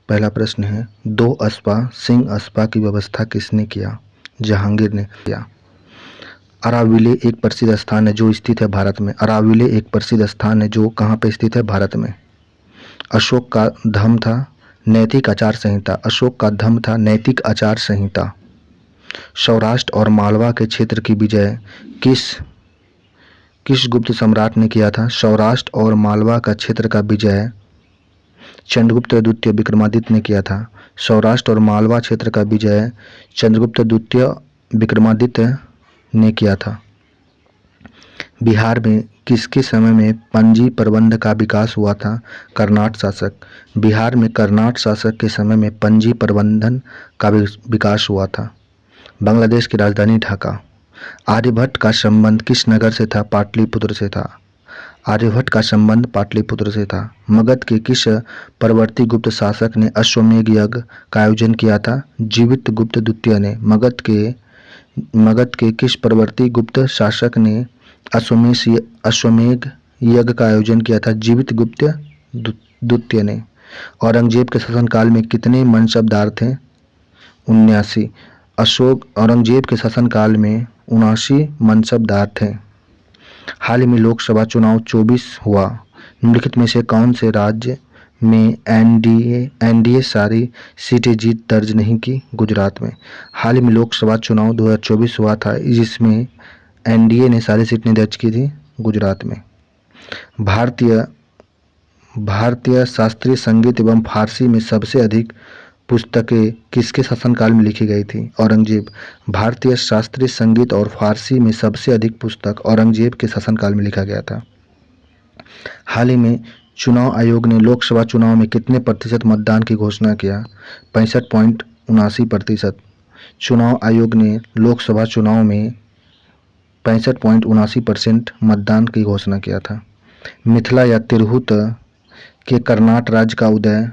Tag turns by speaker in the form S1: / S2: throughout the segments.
S1: पहला प्रश्न है, दो अस्पा सिंह अस्पा की व्यवस्था किसने किया? जहांगीर ने किया। अराविले एक प्रसिद्ध स्थान है जो स्थित है भारत में। अराविले एक प्रसिद्ध स्थान है जो कहाँ पे स्थित है? भारत में। अशोक का धर्म था नैतिक आचार संहिता। अशोक का धर्म था नैतिक आचार संहिता। सौराष्ट्र और मालवा के क्षेत्र की विजय किस गुप्त सम्राट ने किया था? सौराष्ट्र और मालवा का क्षेत्र का विजय चंद्रगुप्त द्वितीय विक्रमादित्य ने किया था। सौराष्ट्र और मालवा क्षेत्र का विजय चंद्रगुप्त द्वितीय विक्रमादित्य ने किया था। बिहार में किसके समय में पंजी प्रबंध का विकास हुआ था? कर्नाट शासक। बिहार में कर्नाट शासक के समय में पंजी प्रबंधन का विकास हुआ था। बांग्लादेश की राजधानी ढाका। आर्यभट्ट का संबंध किस नगर से था? पाटलिपुत्र से था। आर्यभट्ट का संबंध पाटलिपुत्र से था। मगध के किस परवर्ती गुप्त शासक ने अश्वमेध यज्ञ का आयोजन किया था? जीवित गुप्त द्वितीय ने। मगध के किस परवर्ती गुप्त शासक ने अश्वमेध यज्ञ का आयोजन किया था? जीवित गुप्त द्वितीय ने। औरंगजेब के शासनकाल में कितने मनसबदार थे? 79। औरंगजेब के शासनकाल में 79 मनसबदार थे। हाल ही में लोकसभा चुनाव 24 हुआ। निम्नलिखित में से कौन से राज्य में एनडीए सारी सीटें जीत दर्ज नहीं की? गुजरात में। हाल ही में लोकसभा चुनाव 2024 हुआ था जिसमें एनडीए ने सारी सीटें दर्ज की थी गुजरात में। भारतीय शास्त्रीय संगीत एवं फारसी में सबसे अधिक पुस्तकें किसके शासनकाल में लिखी गई थी? औरंगजेब। भारतीय शास्त्रीय संगीत और फारसी में सबसे अधिक पुस्तक औरंगजेब के शासनकाल में लिखा गया था। हाल ही में चुनाव आयोग ने लोकसभा चुनाव में कितने प्रतिशत मतदान की घोषणा किया? 65.79%। चुनाव आयोग ने लोकसभा चुनाव में 65.79% मतदान की घोषणा किया था। मिथिला या तिरहुत के कर्नाट राज्य का उदय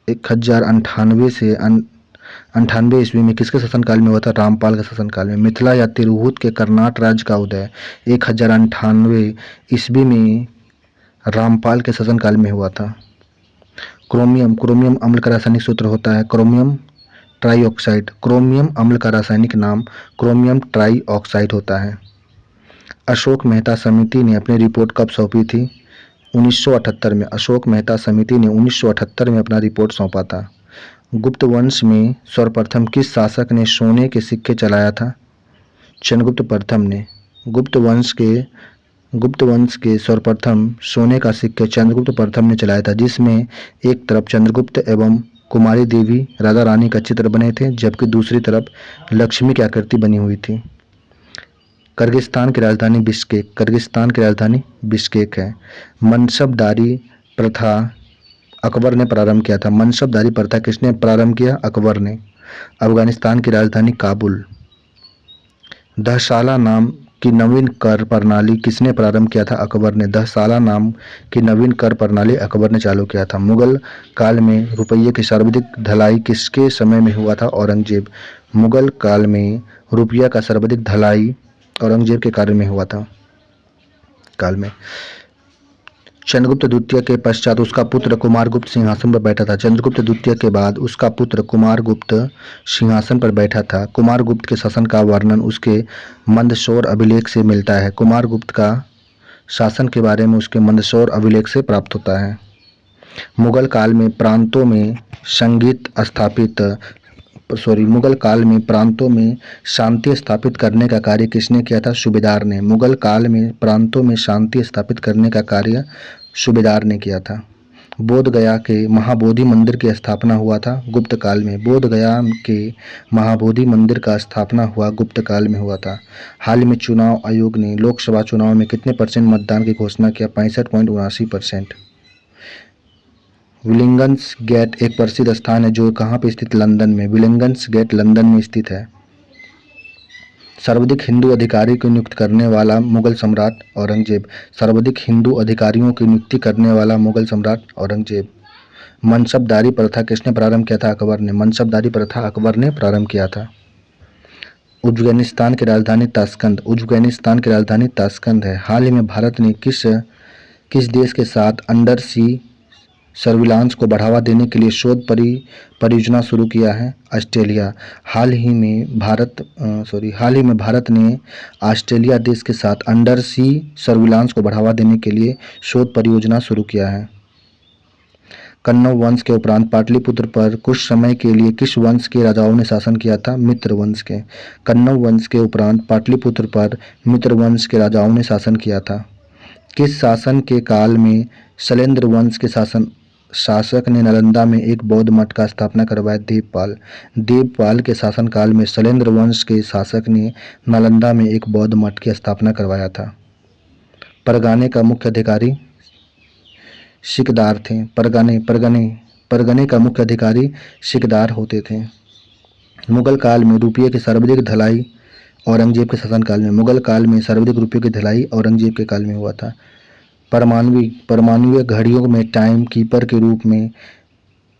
S1: 1098 से 98 ईस्वी में किसके शासनकाल में हुआ था? रामपाल के शासनकाल में। मिथिला या तिरहुत के कर्नाट राज्य का उदय 1098 ईस्वी में रामपाल के शासनकाल में हुआ था। क्रोमियम अम्ल का रासायनिक सूत्र होता है क्रोमियम ट्राइऑक्साइड। क्रोमियम अम्ल का रासायनिक नाम क्रोमियम ट्राइऑक्साइड होता है। अशोक मेहता समिति ने अपनी रिपोर्ट कब सौंपी थी? 1978 में। अशोक मेहता समिति ने 1978 में अपना रिपोर्ट सौंपा था। गुप्त वंश में सर्वप्रथम किस शासक ने सोने के सिक्के चलाया था? चंद्रगुप्त प्रथम ने। गुप्त वंश के सर्वप्रथम सोने का सिक्के चंद्रगुप्त प्रथम ने चलाया था जिसमें एक तरफ चंद्रगुप्त एवं कुमारी देवी राधा रानी का चित्र बने थे जबकि दूसरी तरफ लक्ष्मी की आकृति बनी हुई थी। किर्गिस्तान की राजधानी बिश्केक है। मनसबदारी प्रथा अकबर ने प्रारंभ किया था। मनसबदारी प्रथा किसने प्रारंभ किया? अकबर ने। अफगानिस्तान की राजधानी काबुल। दहसाला नाम की नवीन कर प्रणाली किसने प्रारंभ किया था? अकबर ने। दहसाला नाम की नवीन कर प्रणाली अकबर ने चालू किया था। मुगल काल में रुपये की सर्वाधिक ढलाई किसके समय में हुआ था? औरंगजेब। मुगल काल में रुपया का सर्वाधिक ढलाई औरंगजेब के कार्य में हुआ था काल में। चंद्रगुप्त द्वितीय के पश्चात उसका पुत्र कुमारगुप्त सिंहासन पर बैठा था। चंद्रगुप्त द्वितीय के बाद उसका पुत्र कुमारगुप्त सिंहासन पर बैठा था। कुमारगुप्त के शासन का वर्णन उसके मंदसौर अभिलेख से मिलता है। कुमारगुप्त का शासन के बारे में उसके मंदसौर अभिलेख से प्राप्त होता है। मुगल काल में प्रांतों में शांति स्थापित करने का कार्य किसने किया था? सूबेदार ने। मुगल काल में प्रांतों में शांति स्थापित करने का कार्य सूबेदार ने किया था। बोध गया के महाबोधि मंदिर की स्थापना हुआ था गुप्त काल में। बोध गया के महाबोधि मंदिर का स्थापना गुप्त काल में हुआ था। हाल ही में चुनाव आयोग ने लोकसभा चुनाव में कितने % मतदान की घोषणा किया? 65.79%। विलिंगन्स गेट एक प्रसिद्ध स्थान है जो कहाँ पे स्थित? लंदन में। विलिंगन्स गेट लंदन में स्थित है। सर्वाधिक हिंदू अधिकारी को नियुक्त करने वाला मुगल सम्राट औरंगजेब। सर्वाधिक हिंदू अधिकारियों की नियुक्ति करने वाला मुगल सम्राट औरंगजेब। मनसबदारी प्रथा किसने प्रारंभ किया था? अकबर ने। मनसबदारी प्रथा अकबर ने प्रारंभ किया था। उज्बेकिस्तान की राजधानी ताशकंद है। हाल ही में भारत ने किस देश के साथ अंडर सी सर्विलांस को बढ़ावा देने के लिए शोध परियोजना शुरू किया है ऑस्ट्रेलिया। हाल ही में भारत ने ऑस्ट्रेलिया देश के साथ अंडर सी सर्विलांस को बढ़ावा देने के लिए शोध परियोजना शुरू किया है। कण्व वंश के उपरांत पाटलिपुत्र पर कुछ समय के लिए किस वंश के राजाओं ने शासन किया था? मित्र वंश के। कण्व वंश के उपरांत पाटलिपुत्र पर मित्र वंश के राजाओं ने शासन किया था। किस शासन के काल में शैलेंद्र वंश के शासक ने नालंदा में एक बौद्ध मठ का स्थापना करवाया? देवपाल। देवपाल के शासनकाल में शैलेंद्र वंश के शासक ने नालंदा में एक बौद्ध मठ की स्थापना करवाया था। परगने का मुख्य अधिकारी सिकदार थे। परगने का मुख्य अधिकारी सिकदार होते थे। मुगल काल में रुपये की सर्वाधिक ढलाई औरंगजेब के शासनकाल में। मुगल काल में सर्वाधिक रुपये की ढलाई औरंगजेब के काल में हुआ था। परमाणुविक घड़ियों में टाइम कीपर के रूप में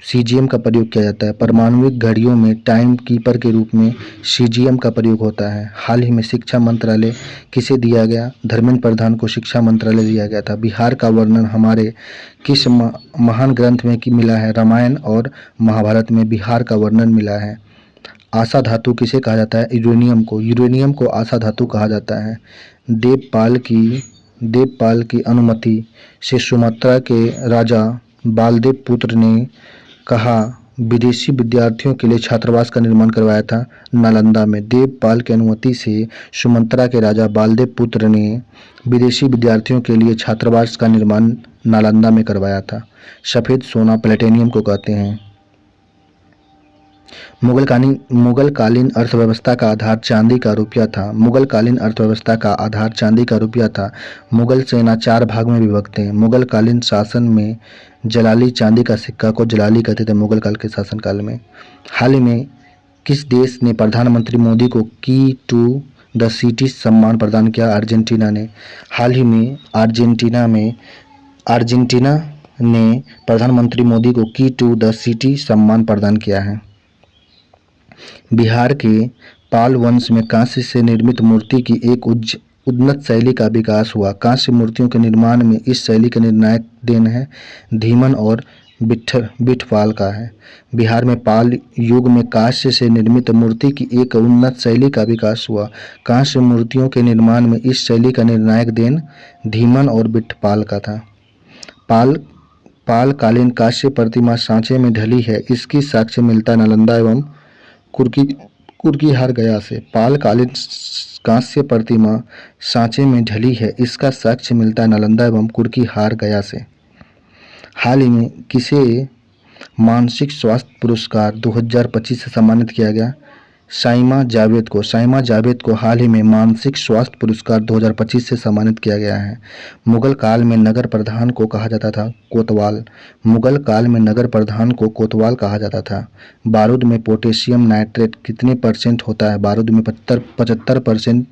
S1: सीजीएम का प्रयोग किया जाता है। परमाणुविक घड़ियों में टाइम कीपर के रूप में सीजीएम का प्रयोग होता है। हाल ही में शिक्षा मंत्रालय किसे दिया गया? धर्मेंद्र प्रधान को शिक्षा मंत्रालय दिया गया था। बिहार का वर्णन हमारे किस महान ग्रंथ में मिला है? रामायण और महाभारत में बिहार का वर्णन मिला है। आशा धातु किसे कहा जाता है? यूरेनियम को आशा धातु कहा जाता है। देवपाल की अनुमति से सुमात्रा के राजा बालदेव पुत्र ने कहा विदेशी विद्यार्थियों के लिए छात्रावास का निर्माण करवाया था? नालंदा में। देवपाल की अनुमति से सुमात्रा के राजा बालदेव पुत्र ने विदेशी विद्यार्थियों के लिए छात्रावास का निर्माण नालंदा में करवाया था। सफ़ेद सोना प्लेटिनियम को कहते हैं। मुगलकालीन अर्थव्यवस्था का आधार चांदी का रुपया था। मुगलकालीन अर्थव्यवस्था का आधार चांदी का रुपया था। मुगल सेना 4 भाग में विभक्त है। मुगलकालीन शासन में जलाली चांदी का सिक्का को जलाली कहते थे मुगल काल के शासनकाल में। हाल ही में किस देश ने प्रधानमंत्री मोदी को की टू द सिटी सम्मान प्रदान किया? अर्जेंटीना ने। हाल ही में अर्जेंटीना ने प्रधानमंत्री मोदी को की टू द सिटी सम्मान प्रदान किया है। बिहार के पाल वंश में कांस्य से निर्मित मूर्ति की एक उन्नत शैली का विकास हुआ। कांस्य मूर्तियों के निर्माण में इस शैली का निर्णायक देन है धीमन और बिठपाल का है। बिहार में पाल युग में कांस्य से निर्मित मूर्ति की एक उन्नत शैली का विकास हुआ। कांस्य मूर्तियों के निर्माण में इस शैली का निर्णायक देन धीमन और बिठपाल का था। पाल कालीन कांस्य प्रतिमा सांचे में ढली है। इसकी साक्ष्य मिलता है नालंदा एवं कुर्कीहार गया से। पाल कालीन कांस्य प्रतिमा सांचे में ढली है। इसका साक्ष्य मिलता है नालंदा एवं कुर्कीहार गया से। हाल ही में किसे मानसिक स्वास्थ्य पुरस्कार 2025 से सम्मानित किया गया? साइमा जावेद को हाल ही में मानसिक स्वास्थ्य पुरस्कार 2025 से सम्मानित किया गया है। मुगल काल में नगर प्रधान को कहा जाता था कोतवाल। मुगल काल में नगर प्रधान को कोतवाल कहा जाता था। बारूद में पोटेशियम नाइट्रेट कितने % होता है? बारूद में 75%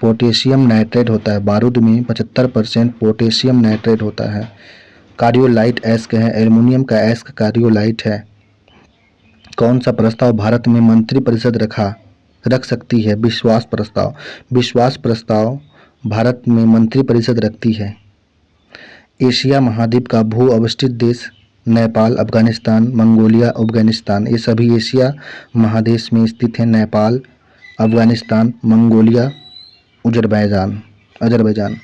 S1: पोटेशियम नाइट्रेट होता है। बारूद में 75% पोटेशियम नाइट्रेट होता है। कार्योलाइट एस्क है, एल्युमिनियम का एस्क कार्योलाइट है। कौन सा प्रस्ताव भारत में मंत्रिपरिषद रख सकती है? विश्वास प्रस्ताव भारत में मंत्रिपरिषद रखती है। एशिया महाद्वीप का भू अवस्थित देश नेपाल, अफगानिस्तान, मंगोलिया, अफगानिस्तान, ये सभी एशिया महादेश में स्थित हैं। Nepal, Afghanistan, Mongolia, Azerbaijan.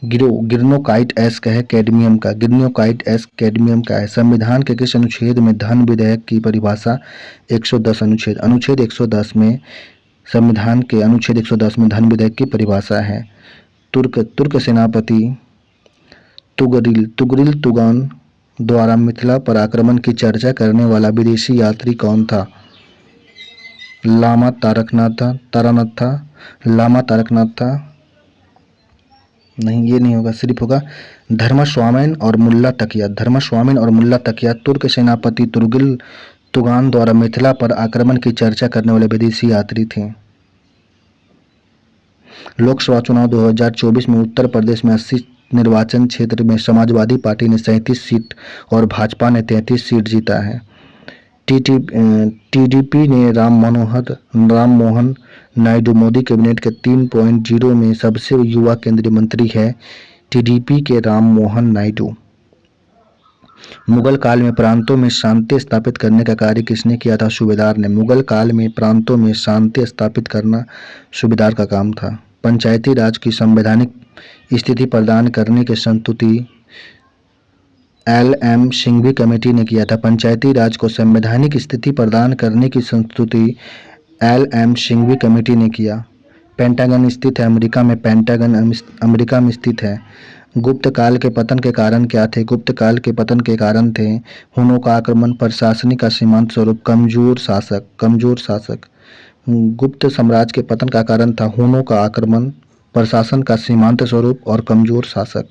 S1: Greenockite एस्क है कैडमियम का। गिरनोकाइट एस्क कैडमियम का है। संविधान के किस अनुच्छेद में धन विधेयक की परिभाषा? 110 अनुच्छेद 110 में संविधान के अनुच्छेद 110 में धन विधेयक की परिभाषा है। तुर्क सेनापति तुगरिल तुगान द्वारा मिथिला पर आक्रमण की चर्चा करने वाला विदेशी यात्री कौन था? लामा तारानाथ था। नहीं, ये नहीं होगा, सिर्फ होगा धर्मस्वामिन और मुल्ला तकिया तुर्क सेनापति तुगरिल तुगान द्वारा मिथिला पर आक्रमण की चर्चा करने वाले विदेशी यात्री थे। लोकसभा चुनाव 2024 में उत्तर प्रदेश में 80 निर्वाचन क्षेत्र में समाजवादी पार्टी ने 37 सीट और भाजपा ने 33 सीट जीता है। टीडीपी ने राम मोहन नायडू मोदी कैबिनेट के 3.0 में सबसे युवा केंद्रीय मंत्री है टीडीपी के राम मोहन नायडू। मुगल काल में प्रांतों में शांति स्थापित करने का कार्य किसने किया था? सूबेदार ने। मुगल काल में प्रांतों में शांति स्थापित करना सूबेदार का काम था। पंचायती राज की संवैधानिक स्थिति प्रदान करने की संस्तुति एल.एम. सिंघवी कमेटी ने किया था। पंचायती राज को संवैधानिक स्थिति प्रदान करने की संस्तुति एल.एम. सिंघवी कमेटी ने किया। पेंटागन स्थित है अमेरिका में। पेंटागन अमेरिका में स्थित है। गुप्त काल के पतन के कारण क्या थे? गुप्त काल के पतन के कारण थे हुनों का आक्रमण, प्रशासनिक का सीमांत स्वरूप, कमजोर शासक। गुप्त साम्राज्य के पतन का कारण था हुनों का आक्रमण, प्रशासन का सीमांत स्वरूप और कमजोर शासक।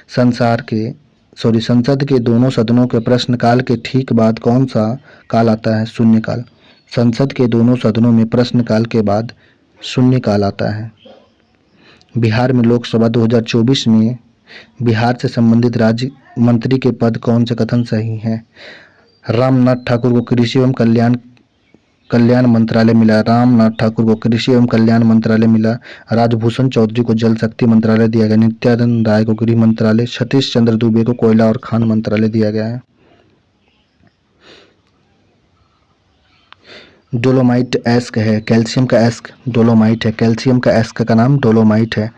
S1: संसद के दोनों सदनों के प्रश्नकाल के ठीक बाद कौन सा काल आता है? शून्यकाल। संसद के दोनों सदनों में प्रश्नकाल के बाद शून्यकाल आता है। बिहार में लोकसभा 2024 में बिहार से संबंधित राज्य मंत्री के पद कौन से कथन सही है? रामनाथ ठाकुर को कृषि एवं कल्याण मंत्रालय मिला। रामनाथ ठाकुर को कृषि एवं कल्याण मंत्रालय मिला। राजभूषण चौधरी को जल शक्ति मंत्रालय दिया गया। नित्यानंद राय को गृह मंत्रालय। सतीश चंद्र दुबे को कोयला और खान मंत्रालय दिया गया है। डोलोमाइट एस्क है, कैल्शियम का एस्क डोलोमाइट है। कैल्शियम का एस्क का नाम डोलोमाइट है।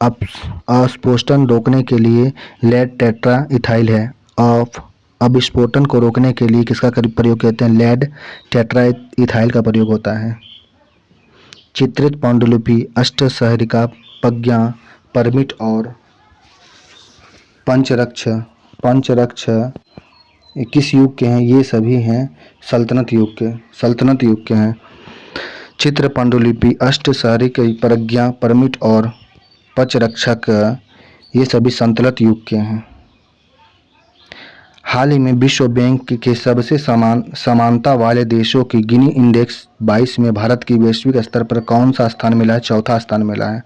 S1: अस्फोटन रोकने के लिए लेड टेट्रा इथाइल है। विस्फोटन को रोकने के लिए किसका प्रयोग करते हैं? लेड टेट्रा इथाइल का प्रयोग होता है। चित्रित पांडुलिपि, अष्टसहरिका, प्रज्ञा, परमिट और पंचरक्ष किस युग के हैं? ये सभी हैं सल्तनत युग के हैं। चित्र पांडुलिपि, अष्टसहरिका, प्रज्ञा, परमिट और पंचरक्षक ये सभी सल्तनत युग के हैं। हाल ही में विश्व बैंक के सबसे समानता वाले देशों की गिनी इंडेक्स 22 में भारत की वैश्विक स्तर पर कौन सा स्थान मिला है? चौथा स्थान मिला है।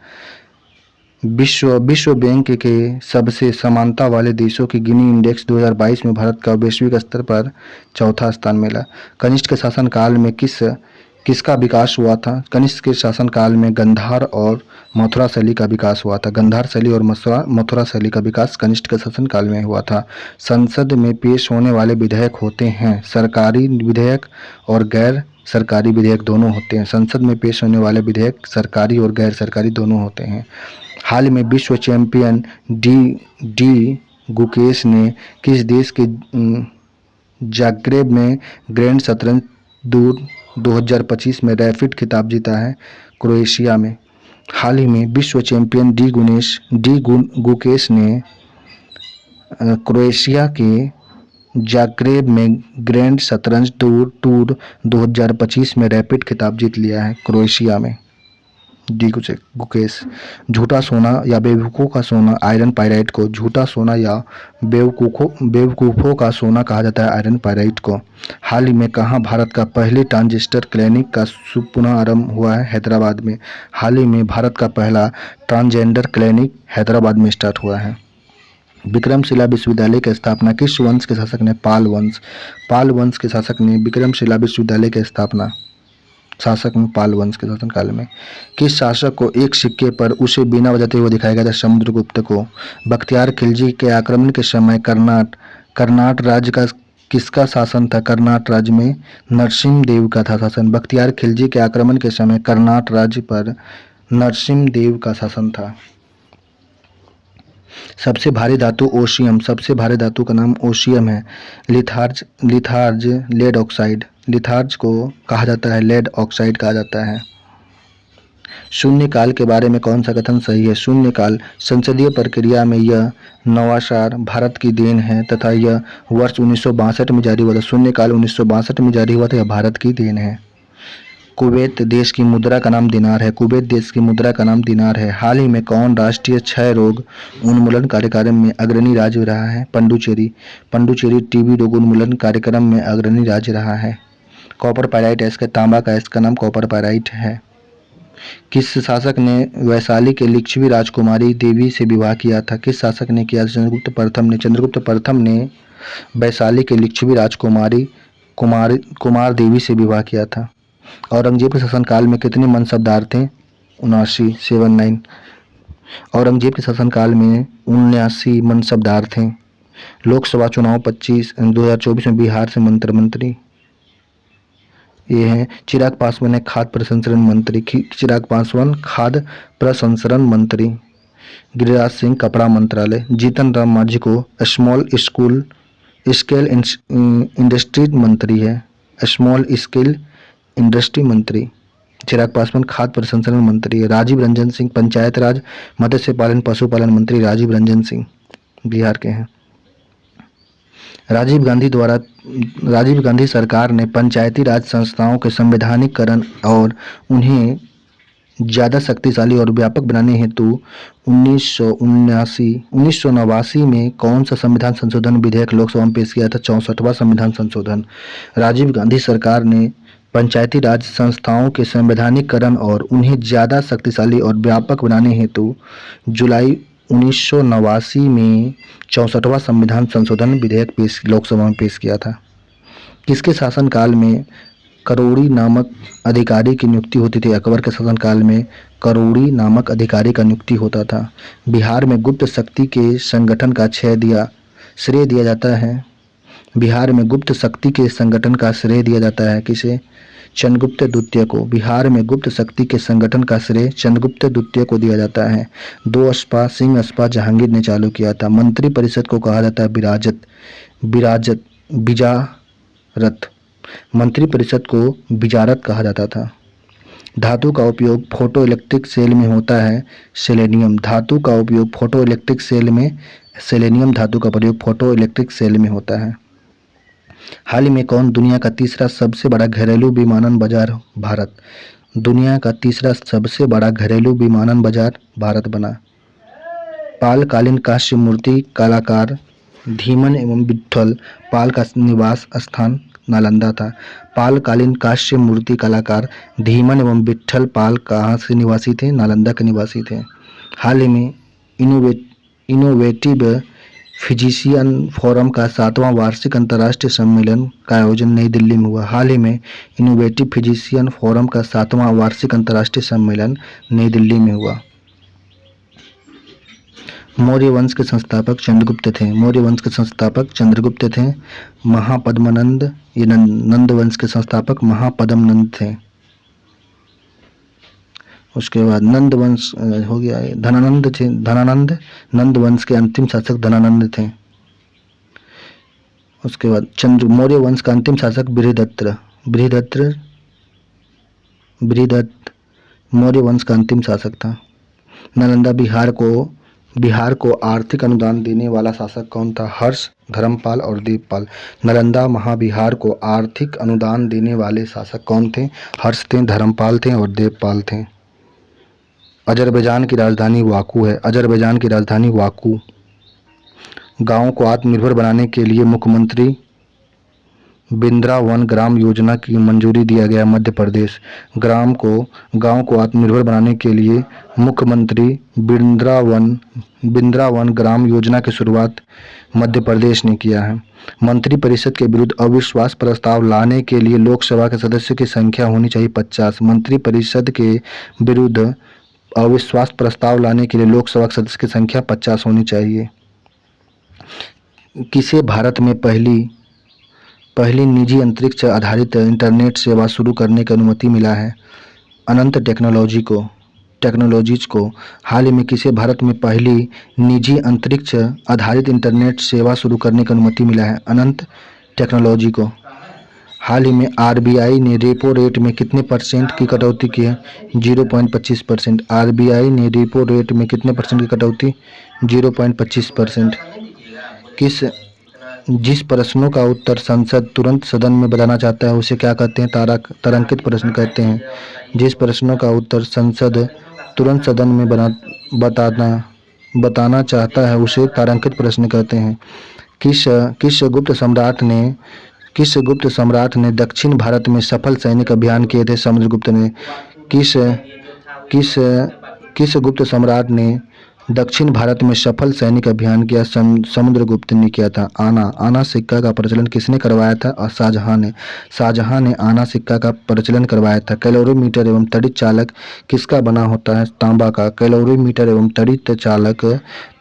S1: विश्व बैंक के सबसे समानता वाले देशों की गिनी इंडेक्स 2022 में भारत का वैश्विक स्तर पर चौथा स्थान मिला। कनिष्क के शासनकाल में किसका विकास हुआ था? कनिष्क के शासनकाल में गंधार और मथुरा शैली का विकास हुआ था। गंधार शैली और मथुरा शैली का विकास कनिष्क के शासनकाल में हुआ था। संसद में पेश होने वाले विधेयक होते हैं सरकारी विधेयक और गैर सरकारी विधेयक दोनों होते हैं। संसद में पेश होने वाले विधेयक सरकारी और गैर सरकारी दोनों होते हैं। हाल में विश्व चैंपियन डी गुकेश ने किस देश के जाग्रेब में ग्रैंड शतरंज 2025 में रैपिड खिताब जीता है? क्रोएशिया में। हाल ही में विश्व चैंपियन डी गुकेश ने क्रोएशिया के जाग्रेब में ग्रैंड शतरंज टूर 2025 में रैपिड खिताब जीत लिया है क्रोएशिया में। डी गुकेश। झूठा सोना या बेवकूफ़ों का सोना आयरन पाइराइट को झूठा सोना या बेवकूफ़ों का सोना कहा जाता है आयरन पाइराइट को। हाल ही में कहाँ भारत का पहली ट्रांजिस्टर क्लिनिक का पुनः आरंभ हुआ है? हैदराबाद में। हाल ही में भारत का पहला ट्रांसजेंडर क्लिनिक हैदराबाद में स्टार्ट हुआ है। विक्रमशिला विश्वविद्यालय की स्थापना किस वंश के शासक ने? पाल वंश के शासक ने विक्रमशिला विश्वविद्यालय की स्थापना पाल वंश के शासनकाल में। किस शासक को एक सिक्के पर उसे बिना बजाते हुए दिखाया गया था? समुद्रगुप्त को। बख्तियार खिलजी के आक्रमण के समय कर्नाट राज्य का किसका शासन था? कर्नाट राज्य में नरसिम्हदेव का था शासन। बख्तियार खिलजी के आक्रमण के समय कर्नाट राज्य पर नरसिम्हदेव का शासन था। सबसे भारी धातु ओशियम। सबसे भारी धातु का नाम ओशियम है। Litharge lead oxide. लिथार्ज को कहा जाता है लेड ऑक्साइड कहा जाता है। शून्यकाल के बारे में कौन सा कथन सही है? शून्यकाल संसदीय प्रक्रिया में यह नवाचार भारत की देन है तथा यह वर्ष 1962 में जारी हुआ था। शून्यकाल 1962 में जारी हुआ था, यह भारत की देन है। कुवैत देश की मुद्रा का नाम दिनार है। कुवैत देश की मुद्रा का नाम दिनार है। हाल ही में कौन राष्ट्रीय क्षय रोग उन्मूलन कार्यक्रम में अग्रणी राज्य रहा है? पंडुचेरी टीबी रोग उन्मूलन कार्यक्रम में अग्रणी राज्य रहा है। कॉपर पाइराइट इसका तांबा का इसका नाम कॉपर पाइराइट है। किस शासक ने वैशाली के लिच्छवी राजकुमारी देवी से विवाह किया था? किस शासक ने किया? चंद्रगुप्त प्रथम ने वैशाली के लिच्छवी राजकुमारी कुमार देवी से विवाह किया था। औरंगजेब के शासनकाल में कितने मनसबदार थे? 79। औरंगजेब के शासनकाल में 79 मनसबदार थे। लोकसभा चुनाव 2024 में बिहार से मंत्री ये हैं चिराग पासवान है खाद्य प्रसंस्करण मंत्री, चिराग पासवान खाद्य प्रसंस्करण मंत्री। गिरिराज सिंह कपड़ा मंत्रालय। जीतन राम मांझी को स्मॉल स्केल इंडस्ट्री मंत्री है, स्मॉल स्केल इंडस्ट्री मंत्री। चिराग पासवान खाद्य प्रसंस्करण मंत्री है। राजीव रंजन सिंह पंचायत राज मत्स्य पालन पशुपालन मंत्री, राजीव रंजन सिंह बिहार के हैं। राजीव गांधी सरकार ने पंचायती राज संस्थाओं के संवैधानिकरण और उन्हें ज़्यादा शक्तिशाली और व्यापक बनाने हेतु 1989 में कौन सा संविधान संशोधन विधेयक लोकसभा में पेश किया था? 64वां संविधान संशोधन। राजीव गांधी सरकार ने पंचायती राज संस्थाओं के संवैधानिकरण और उन्हें ज़्यादा शक्तिशाली और व्यापक बनाने हेतु जुलाई 1989 में 64वां संविधान संशोधन विधेयक लोकसभा में पेश किया था। किसके शासनकाल में करोड़ी नामक अधिकारी की नियुक्ति होती थी? अकबर के शासनकाल में करोड़ी नामक अधिकारी का नियुक्ति होता था। बिहार में गुप्त शक्ति के संगठन का श्रेय दिया जाता है। बिहार में गुप्त शक्ति के संगठन का श्रेय दिया जाता है किसे? चंद्रगुप्त द्वितीय को। बिहार में गुप्त शक्ति के संगठन का श्रेय चंद्रगुप्त द्वितीय को दिया जाता है। 2 स्पा सिंह स्पा जहांगीर ने चालू किया था। मंत्री परिषद को कहा जाता है बिजारत। मंत्री परिषद को बिजारत कहा जाता था। धातु का उपयोग फोटो इलेक्ट्रिक सेल में होता है सेलेनियम। धातु का उपयोग फोटो इलेक्ट्रिक सेल में सेलेनियम धातु का प्रयोग फोटो इलेक्ट्रिक सेल में होता है। हाल ही में कौन दुनिया का तीसरा सबसे बड़ा घरेलू विमानन बाजार? भारत। दुनिया का तीसरा सबसे बड़ा घरेलू विमानन बाजार भारत बना। पालकालीन कांस्य मूर्ति कलाकार धीमन एवं विट्ठल पाल का निवास स्थान नालंदा था। पालकालीन कांस्य मूर्ति कलाकार धीमन एवं विट्ठल पाल कहाँ से निवासी थे? नालंदा के निवासी थे। हाल ही में इनोवेटिव फिजिशियन फोरम का 7वां वार्षिक अंतर्राष्ट्रीय सम्मेलन का आयोजन नई दिल्ली में हुआ। हाल ही में इनोवेटिव फिजिशियन फोरम का 7वां वार्षिक अंतर्राष्ट्रीय सम्मेलन नई दिल्ली में हुआ। मौर्य वंश के संस्थापक चंद्रगुप्त थे। मौर्य वंश के संस्थापक चंद्रगुप्त थे। महापद्मनंद ये नंद वंश के संस्थापक महापद्मनंद थे। उसके बाद नंद वंश हो गया, धनानंद थे। नंद वंश के अंतिम शासक धनानंद थे। उसके बाद मौर्य वंश का अंतिम शासक बृहदत्त मौर्य वंश का अंतिम शासक था। नालंदा बिहार को आर्थिक अनुदान देने वाला शासक कौन था? हर्ष, धर्मपाल और देवपाल। नालंदा महाबिहार को आर्थिक अनुदान देने वाले शासक कौन थे? हर्ष थे, धर्मपाल थे और देवपाल थे। अजरबैजान की राजधानी बाकू है। अजरबैजान की राजधानी बाकू। गाँव को आत्मनिर्भर बनाने के लिए मुख्यमंत्री बिंद्रावन ग्राम योजना की मंजूरी दिया गया मध्य प्रदेश। गाँव को आत्मनिर्भर बनाने के लिए मुख्यमंत्री बिंद्रावन ग्राम योजना की शुरुआत मध्य प्रदेश ने किया है। मंत्री परिषद के विरुद्ध अविश्वास प्रस्ताव लाने के लिए लोकसभा के सदस्यों की संख्या होनी चाहिए 50। मंत्री परिषद के विरुद्ध अविश्वास प्रस्ताव लाने के लिए लोकसभा के सदस्य की संख्या 50 होनी चाहिए। किसे भारत में पहली निजी अंतरिक्ष आधारित इंटरनेट सेवा शुरू करने की अनुमति मिला है? अनंत टेक्नोलॉजीज को। हाल ही में किसे भारत में पहली निजी अंतरिक्ष आधारित इंटरनेट सेवा शुरू करने की अनुमति मिला है? अनंत टेक्नोलॉजी को। हाल ही में आरबीआई ने रेपो रेट में कितने % की कटौती की है? 0.25%। आरबीआई ने रेपो रेट में कितने % की कटौती? 0.25%। जिस प्रश्नों का उत्तर संसद तुरंत सदन में बताना चाहता है उसे क्या कहते हैं? तारांकित प्रश्न कहते हैं। जिस प्रश्नों का उत्तर संसद तुरंत सदन में बताना चाहता है उसे तारांकित प्रश्न कहते हैं। किस गुप्त सम्राट ने दक्षिण भारत में सफल सैनिक अभियान किए थे? समुद्रगुप्त ने। किस गुप्त सम्राट ने दक्षिण भारत में सफल सैनिक अभियान किया? समुद्रगुप्त ने किया था। आना सिक्का का प्रचलन किसने करवाया था? शाहजहां ने आना सिक्का का प्रचलन करवाया था। कैलोरीमीटर एवं तड़ित चालक किसका बना होता है? तांबा का। कैलोरीमीटर एवं तड़ित चालक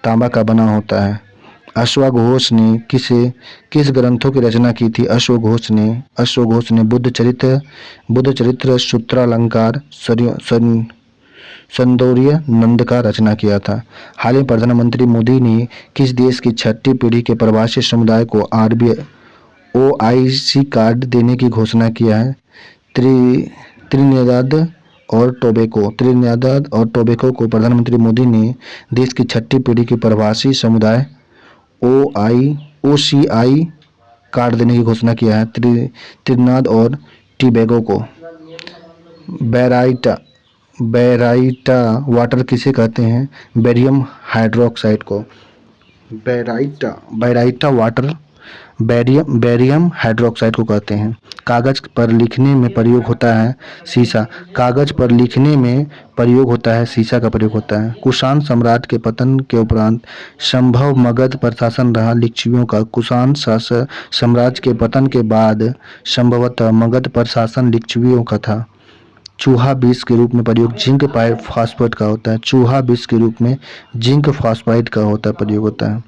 S1: तांबा का बना होता है। अश्वघोष ने किस ग्रंथों की रचना की थी? अश्वघोष ने बुद्ध चरित्र, सूत्रालंकार, संदौर्य नंद का रचना किया था। हाल ही प्रधानमंत्री मोदी ने किस देश की छठी पीढ़ी के प्रवासी समुदाय को OIC कार्ड देने की घोषणा किया है? त्रिनिदाद और टोबैगो को प्रधानमंत्री मोदी ने देश की छठी पीढ़ी के प्रवासी समुदाय OCI कार्ड देने की घोषणा किया है। त्रिनिदाद और टोबैगो को। बैराइटा वाटर किसे कहते हैं? बेरियम हाइड्रोक्साइड को। बैराइटा वाटर बेरियम हाइड्रोक्साइड को कहते हैं। कागज पर लिखने में प्रयोग होता है शीशा। कागज पर लिखने में प्रयोग होता है शीशा का प्रयोग होता है। कुषाण सम्राट के पतन के उपरांत संभव मगध पर शासन रहा लिच्छवियों का। कुषाण साम्राज्य के पतन के बाद संभवतः मगध पर शासन लिच्छवियों का था। चूहा विष के रूप में प्रयोग जिंक फॉस्फेट का होता है। चूहा विष के रूप में जिंक फॉस्फाइड का प्रयोग होता है।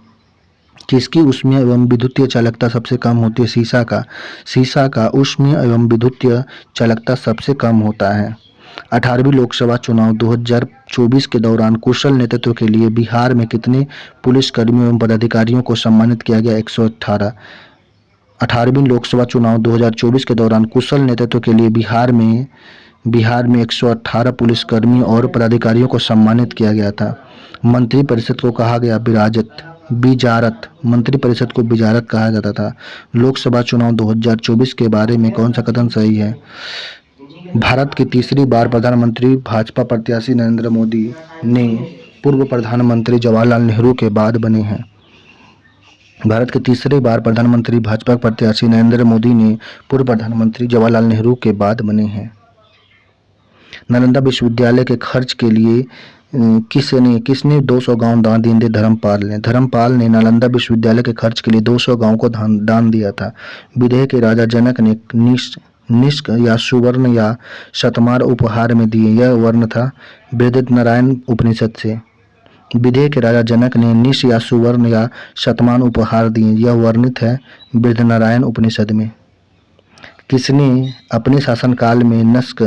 S1: किसकी ऊष्मीय एवं विद्युतीय चालकता सबसे कम होती है? शीशा का ऊष्मीय एवं विद्युतीय चालकता सबसे कम होता है। 18वीं लोकसभा चुनाव 2024 के दौरान कुशल नेतृत्व के लिए बिहार में कितने पुलिसकर्मियों एवं पदाधिकारियों को सम्मानित किया गया? 118। 18वीं लोकसभा चुनाव 2024 के दौरान कुशल नेतृत्व के लिए बिहार में 118 पुलिसकर्मी और पदाधिकारियों को सम्मानित किया गया था। मंत्रिपरिषद को कहा गया बिजारत। मंत्रिपरिषद को बिजारत कहा जाता था। लोकसभा चुनाव 2024 के बारे में कौन सा कथन सही है? भारत की तीसरी बार प्रधानमंत्री भाजपा प्रत्याशी नरेंद्र मोदी ने पूर्व प्रधानमंत्री जवाहरलाल नेहरू के बाद बने हैं। भारत के तीसरी बार प्रधानमंत्री भाजपा प्रत्याशी नरेंद्र मोदी ने पूर्व प्रधानमंत्री जवाहरलाल नेहरू के बाद बने हैं। नालंदा विश्वविद्यालय के खर्च के लिए किसने 200 गांव दान दिए? धर्मपाल ने नालंदा विश्वविद्यालय के खर्च के लिए 200 गांव को दान दिया था। विदेह के राजा जनक ने निष्क या सुवर्ण या शतमार उपहार में दिए। यह वर्ण था बृहदनारायण उपनिषद से। विदेह के राजा जनक ने निष्क या सुवर्ण या शतमान उपहार दिए। यह वर्णित है बृहदनारायण उपनिषद में। किसने अपने शासनकाल में नस्क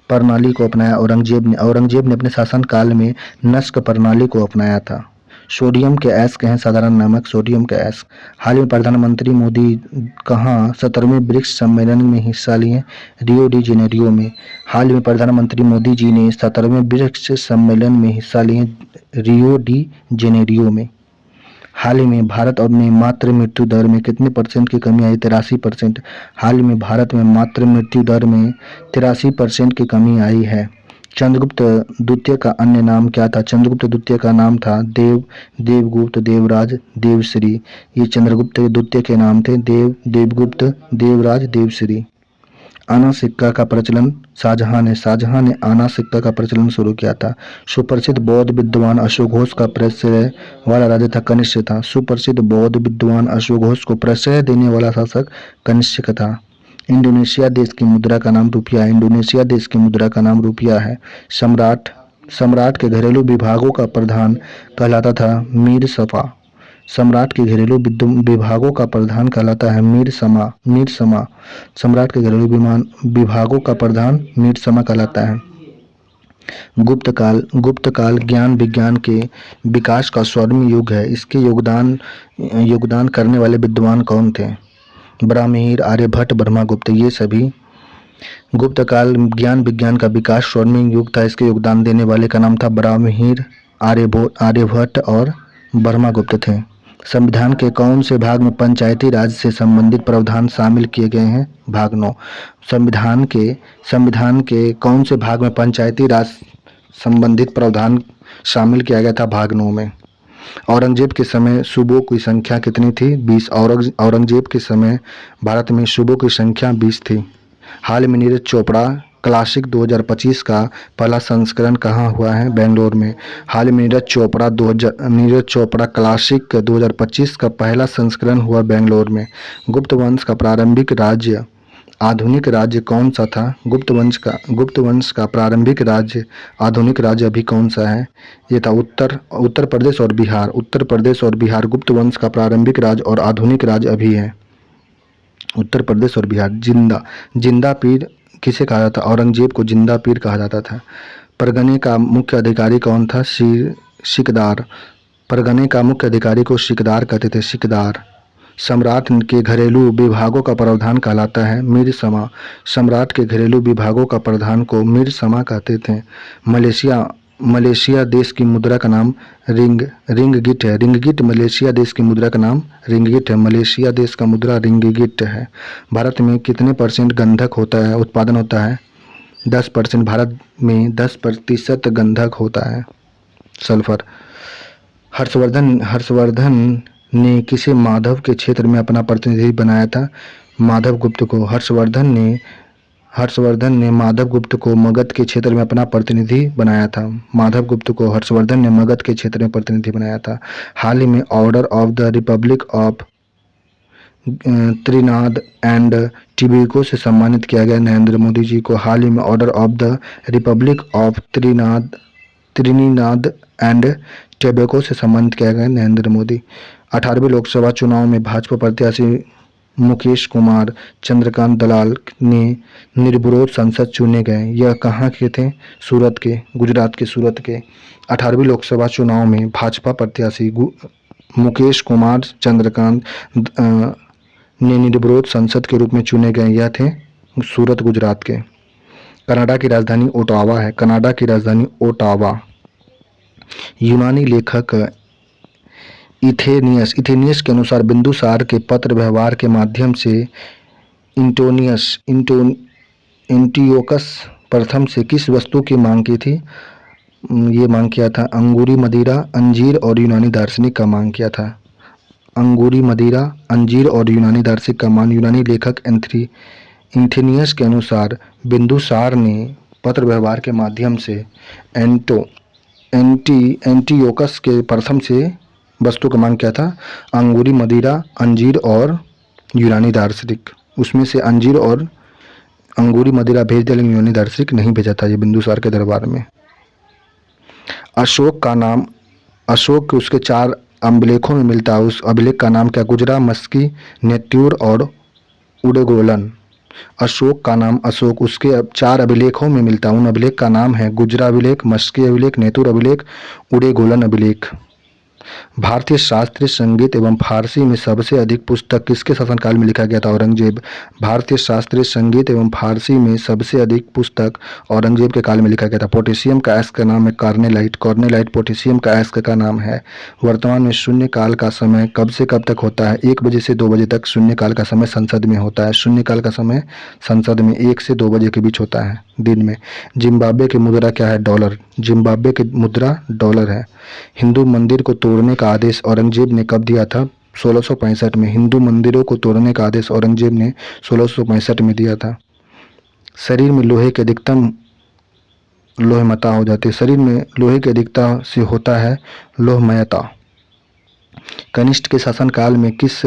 S1: प्रणाली को अपनाया? औरंगजेब ने अपने शासनकाल में नस्क प्रणाली को अपनाया था। सोडियम के अयस्क हैं साधारण नमक, सोडियम के अयस्क। हाल में प्रधानमंत्री मोदी कहाँ 17वें ब्रिक्स सम्मेलन में हिस्सा लिए? रियो डी जेनेरियो में। हाल में प्रधानमंत्री मोदी जी ने 17वें ब्रिक्स सम्मेलन में हिस्सा लिए रियो डी जेनेरियो में। हाल ही में भारत में मातृ मृत्यु दर में कितने % की कमी आई? 83%। हाल में भारत में मातृ मृत्यु दर में 83% की कमी आई है। चंद्रगुप्त द्वितीय का अन्य नाम क्या था? चंद्रगुप्त द्वितीय का नाम था देवगुप्त, देवराज, देवश्री। ये चंद्रगुप्त द्वितीय के नाम थे देवगुप्त, देवराज, देवश्री। आना सिक्का का प्रचलन शाहजहां ने आना सिक्का का प्रचलन शुरू किया था। सुप्रसिद्ध बौद्ध विद्वान अश्वघोष का प्रश्रय वाला राजा था कनिष्क था। सुप्रसिद्ध बौद्ध विद्वान अश्वघोष को प्रश्रय देने वाला शासक कनिष्क था। इंडोनेशिया देश की मुद्रा का नाम रुपया है। इंडोनेशिया देश की मुद्रा का नाम रुपया है। सम्राट के घरेलू विभागों का प्रधान कहलाता था मीर सफा। सम्राट के घरेलू विभागों का प्रधान कहलाता है मीर समा। सम्राट के घरेलू विभागों का प्रधान मीर समा कहलाता है। गुप्त काल ज्ञान विज्ञान के विकास का स्वर्णिम युग है। इसके योगदान करने वाले विद्वान कौन थे? ब्राह्मीर, आर्यभट्ट, ब्रह्मगुप्त। ये सभी गुप्त काल ज्ञान विज्ञान का विकास स्वर्णिम युग था। इसके योगदान देने वाले का नाम था ब्राह्मीर, आर्यभट्ट और ब्रह्मगुप्त थे। संविधान के कौन से भाग में पंचायती राज से संबंधित प्रावधान शामिल किए गए हैं? भाग 9। संविधान के कौन से भाग में पंचायती राज संबंधित प्रावधान शामिल किया गया था? भाग 9 में। औरंगजेब के समय सूबों की संख्या कितनी थी? 20। औरंगजेब के समय भारत में सूबों की संख्या 20 थी। हाल में नीरज चोपड़ा क्लासिक 2025 का पहला संस्करण कहाँ हुआ है? बेंगलोर में। हाल में नीरज चोपड़ा क्लासिक 2025 का पहला संस्करण हुआ बेंगलोर में। गुप्त वंश का प्रारंभिक राज्य आधुनिक राज्य कौन सा था? गुप्त वंश का प्रारंभिक राज्य आधुनिक राज्य अभी कौन सा है? ये था उत्तर प्रदेश और बिहार। उत्तर प्रदेश और बिहार गुप्त वंश का प्रारंभिक राज्य और आधुनिक राज्य अभी है उत्तर प्रदेश और बिहार। जिंदा पीर किसे कहा जाता? औरंगजेब को जिंदा पीर कहा जाता था। परगने का मुख्य अधिकारी कौन था? सिकदार। परगने का मुख्य अधिकारी को सिकदार कहते थे, सिकदार। सम्राट के घरेलू विभागों का प्रधान कहलाता है मीर समा। सम्राट के घरेलू विभागों का प्रधान को मीर समा कहते थे। मलेशिया देश की मुद्रा का नाम रिंगगिट है। रिंगगिट मलेशिया देश की मुद्रा का नाम रिंगगिट है। मलेशिया देश का मुद्रा रिंगगिट है। भारत में कितने % गंधक होता है, उत्पादन होता है? 10%। भारत में 10% गंधक होता है, सल्फर। हर्षवर्धन ने किसे माधव के क्षेत्र में अपना प्रतिनिधि बनाया था? माधव गुप्त को। हर्षवर्धन ने माधव गुप्त को मगध के क्षेत्र में अपना प्रतिनिधि बनाया था। माधव गुप्त को हर्षवर्धन ने मगध के क्षेत्र में प्रतिनिधि बनाया था। हाल ही में order of the Republic of त्रिनाद and Tobago से सम्मानित किया गया नरेंद्र मोदी जी को। हाल ही में order of the Republic of Trinidad and Tobago से सम्मानित किया गया नरेंद्र मोदी। 18वीं लोकसभा चुनाव में भाजपा प्रत्याशी मुकेश कुमार चंद्रकांत दलाल ने निर्विरोध सांसद चुने गए। यह कहाँ के थे? सूरत के, गुजरात के सूरत के। 18वीं लोकसभा चुनाव में भाजपा प्रत्याशी मुकेश कुमार चंद्रकांत ने निर्विरोध सांसद के रूप में चुने गए। यह थे सूरत, गुजरात के। कनाडा की राजधानी ओटावा है। कनाडा की राजधानी ओटावा। यूनानी लेखक इथेनियस के अनुसार बिंदुसार के पत्र व्यवहार के माध्यम से एंटियोकस प्रथम से किस वस्तु की मांग की थी? ये मांग किया था अंगूरी मदिरा, अंजीर और यूनानी दार्शनिक का मांग किया था। अंगूरी मदिरा, अंजीर और यूनानी दार्शनिक का मांग। यूनानी लेखक इथेनियस के अनुसार बिंदुसार ने पत्र व्यवहार के माध्यम से एंटियोकस के प्रथम से वस्तु का मांग किया था अंगूरी मदिरा, अंजीर और यूनानी दार्शनिक। उसमें से अंजीर और अंगूरी मदिरा भेज दिया, लेकिन यूनानी दार्शनिक नहीं भेजा था ये बिंदुसार के दरबार में। अशोक के उसके 4 अभिलेखों में मिलता है। उस अभिलेख का नाम क्या? गुजरा, मस्की, नेत्यूर और उडेगोलन। अशोक का नाम अशोक उसके 4 अभिलेखों में मिलता है। उन अभिलेख का नाम है गुजरा अभिलेख, मस्की अभिलेख, नेतुर अभिलेख, उडेगोलन अभिलेख। भारतीय शास्त्रीय संगीत एवं फारसी में सबसे अधिक पुस्तक किसके शासनकाल में लिखा गया था? औरंगजेब। भारतीय शास्त्रीय संगीत एवं फारसी में सबसे अधिक पुस्तक औरंगजेब के काल में लिखा गया था। पोटेशियम का अयस्क का नाम है कॉर्नेलाइट पोटेशियम का अयस्क का नाम है। वर्तमान में शून्य काल का समय कब से कब तक होता है? 1 बजे से 2 बजे तक शून्य काल का समय संसद में होता है। शून्य काल का समय संसद में 1 से 2 बजे के बीच होता है दिन में। जिम्बाब्वे की मुद्रा क्या है? डॉलर। जिम्बाब्वे की मुद्रा डॉलर है। हिंदू मंदिर को तोड़ने का आदेश औरंगजेब ने कब दिया था? 1665 में। हिंदू मंदिरों को तोड़ने का आदेश औरंगजेब ने 1665 में दिया था। शरीर में लोहे की अधिकतम लोहमयता हो जाती है। शरीर में लोहे की अधिकता से होता है लोहमयता। कनिष्ठ के शासनकाल में किस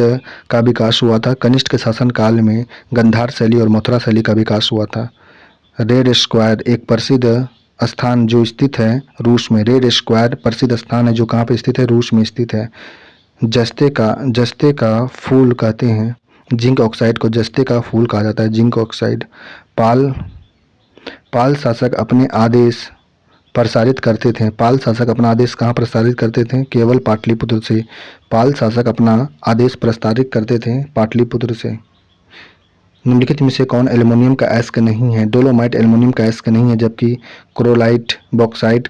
S1: का विकास हुआ था? कनिष्ठ के शासनकाल में गंधार शैली और मथुरा शैली का विकास हुआ था। रेड स्क्वायर एक प्रसिद्ध स्थान जो स्थित है रूस में। रेड स्क्वायर प्रसिद्ध स्थान है जो कहाँ पे स्थित है? रूस में स्थित है। जस्ते का फूल कहते हैं जिंक ऑक्साइड को। जस्ते का फूल कहा जाता है जिंक ऑक्साइड। पाल शासक अपने आदेश प्रसारित करते थे। पाल शासक अपना आदेश कहाँ प्रसारित करते थे? केवल पाटलिपुत्र से। पाल शासक अपना आदेश प्रसारित करते थे पाटलिपुत्र से। निम्नलिखित में से कौन एल्युमिनियम का अयस्क नहीं है? डोलोमाइट एल्युमिनियम का अयस्क नहीं है, जबकि क्रोलाइट, बॉक्साइट,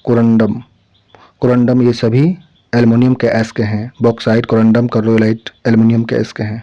S1: कोरंडम ये सभी एल्युमिनियम के अयस्क हैं। बॉक्साइट, कोरंडम, क्रोलाइट एल्युमिनियम के अयस्क हैं।